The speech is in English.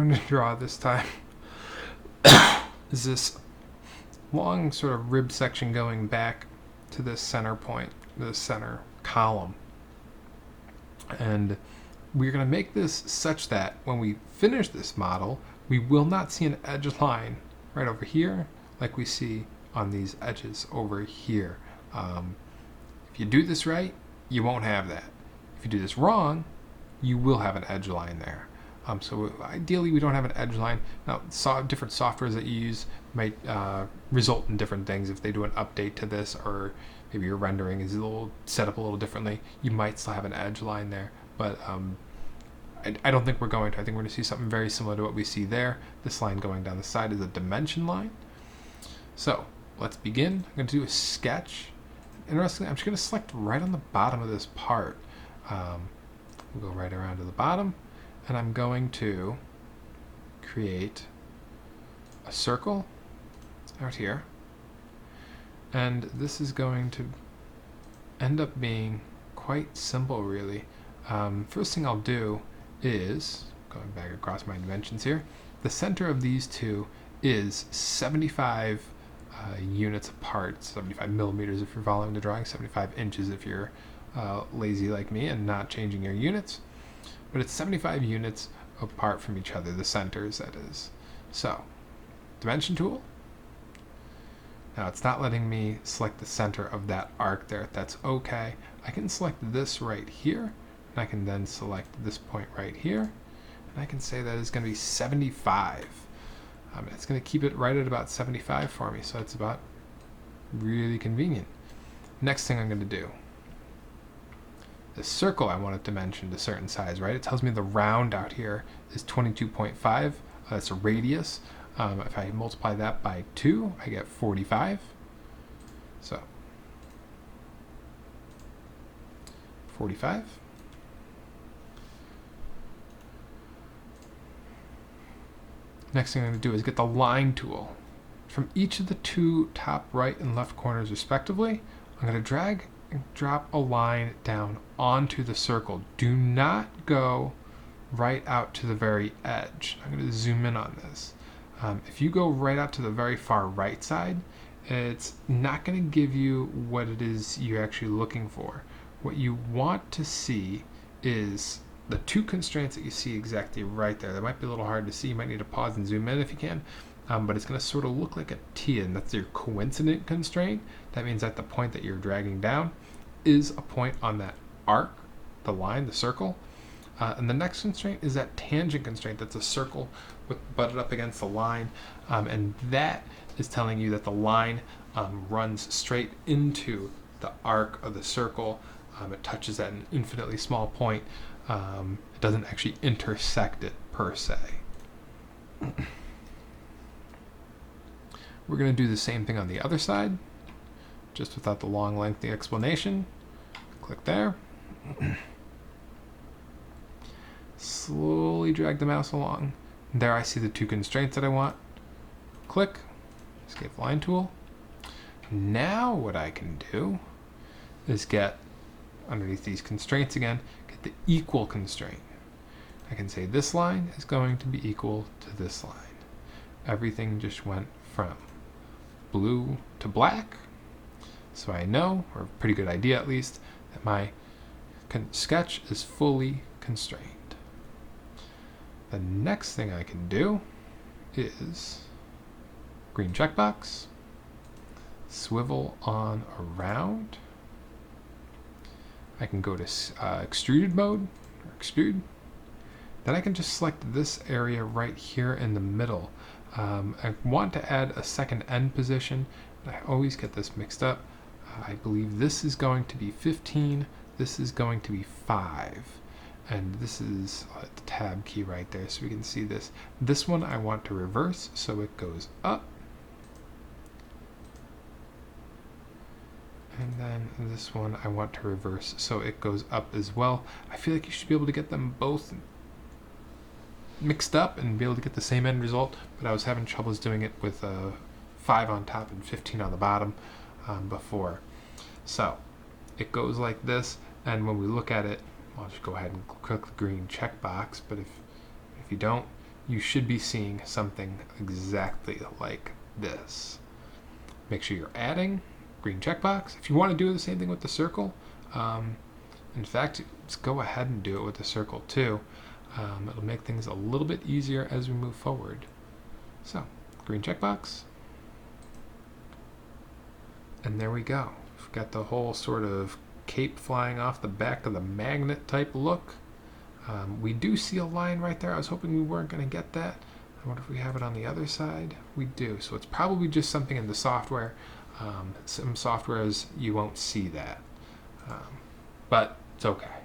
I'm going to draw this time is this long sort of rib section going back to this center point, this center column. And we're going to make this such that when we finish this model, we will not see an edge line right over here like we see on these edges over here. If you do this right, you won't have that. If you do this wrong, you will have an edge line there. So ideally, we don't have an edge line. Now, different softwares that you use might result in different things. If they do an update to this, or maybe your rendering is set up a little differently, you might still have an edge line there. But I don't think we're going to. I think we're going to see something very similar to what we see there. This line going down the side is a dimension line. So let's begin. I'm going to do a sketch. Interestingly, I'm just going to select right on the bottom of this part. We'll go right around to the bottom. And I'm going to create a circle out here. And this is going to end up being quite simple, really. First thing I'll do is, going back across my dimensions here, the center of these two is 75 units apart, 75 millimeters if you're following the drawing, 75 inches if you're lazy like me and not changing your units. But it's 75 units apart from each other, the centers, that is. So, dimension tool. Now it's not letting me select the center of that arc there. That's okay. I can select this right here, and I can then select this point right here, and I can say that it's going to be 75. It's going to keep it right at about 75 for me, so it's about really convenient. Next thing I'm going to do. The circle, I want it dimensioned a certain size, right? It tells me the round out here is 22.5. That's a radius. If I multiply that by 2, I get 45. So, 45. Next thing I'm going to do is get the line tool. From each of the two top right and left corners respectively, I'm going to drag and drop a line down onto the circle. Do not go right out to the very edge. I'm going to zoom in on this. If you go right out to the very far right side, it's not going to give you what it is you're actually looking for. What you want to see is the two constraints that you see exactly right there. That might be a little hard to see. You might need to pause and zoom in if you can. But it's going to sort of look like a T, and that's your coincident constraint. That means that the point that you're dragging down is a point on that arc, the line, the circle. And the next constraint is that tangent constraint. That's a circle butted up against the line. And that is telling you that the line runs straight into the arc of the circle. It touches at an infinitely small point. It doesn't actually intersect it per se. We're going to do the same thing on the other side, just without the long, lengthy explanation. Click there. Slowly drag the mouse along. There I see the two constraints that I want. Click, escape line tool. Now what I can do is get, underneath these constraints again, get the equal constraint. I can say this line is going to be equal to this line. Everything just went from blue to black, so I know, or a pretty good idea at least, that my sketch is fully constrained. The next thing I can do is green checkbox, swivel on around. I can go to extruded mode, or extrude. Then I can just select this area right here in the middle. I want to add a second end position. I always get this mixed up. I believe this is going to be 15. This is going to be 5. And this is the tab key right there, so we can see this. This one I want to reverse, so it goes up. And then this one I want to reverse, so it goes up as well. I feel like you should be able to get them both mixed up and be able to get the same end result, but I was having troubles doing it with 5 on top and 15 on the bottom before. So it goes like this, and when we look at it, I'll just go ahead and click the green checkbox, but if you don't, you should be seeing something exactly like this. Make sure you're adding green checkbox. If you want to do the same thing with the circle, in fact, let's go ahead and do it with the circle too. It'll make things a little bit easier as we move forward. So, green checkbox. And there we go. We've got the whole sort of cape flying off the back of the magnet type look. We do see a line right there. I was hoping we weren't going to get that. I wonder if we have it on the other side. We do. So it's probably just something in the software. Some softwares you won't see that. But it's okay.